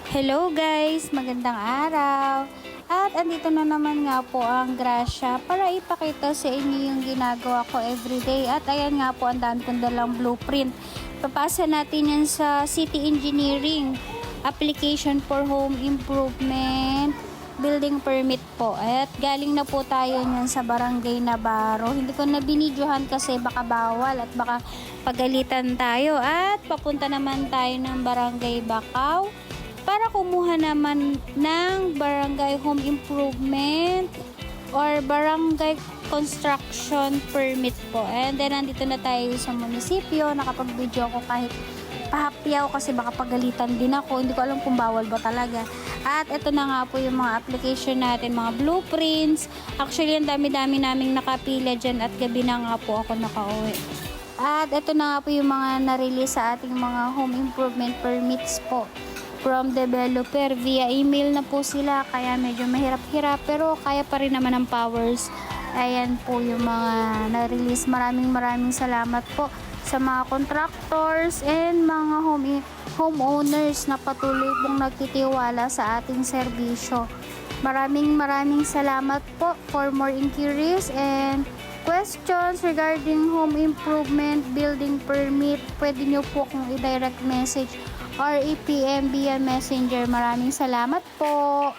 Hello guys! Magandang araw! At andito na naman nga po ang grasya para ipakita sa inyo yung ginagawa ko everyday. At ayan nga po, ang dami kong dalang blueprint. Papasa natin yan sa City Engineering Application for Home Improvement Building Permit po. At galing na po tayo niyan sa Barangay Navarro. Hindi ko na binidyohan kasi baka bawal at baka pagalitan tayo. At papunta naman tayo ng Barangay Bacau para kumuha naman ng barangay home improvement or barangay construction permit po. And then nandito na tayo sa munisipyo. Nakapag-video ako kahit pahapyaw kasi baka pagalitan din ako. Hindi ko alam kung bawal ba talaga. At ito na nga po yung mga application natin, mga blueprints. Actually, ang dami-dami naming nakapila dyan at gabi na nga po ako nakauwi. At ito na nga po yung mga na-release sa ating mga home improvement permits po from developer. Via email na po sila, kaya medyo mahirap-hirap pero kaya pa rin naman ang powers. Ayan po yung mga na-release. Maraming salamat po sa mga contractors and mga homeowners na patuloy pong nagtitiwala sa ating serbisyo. Maraming salamat po. For more inquiries and questions regarding home improvement building permit, pwede nyo po kung i-direct message or i-PM via messenger. Maraming salamat po.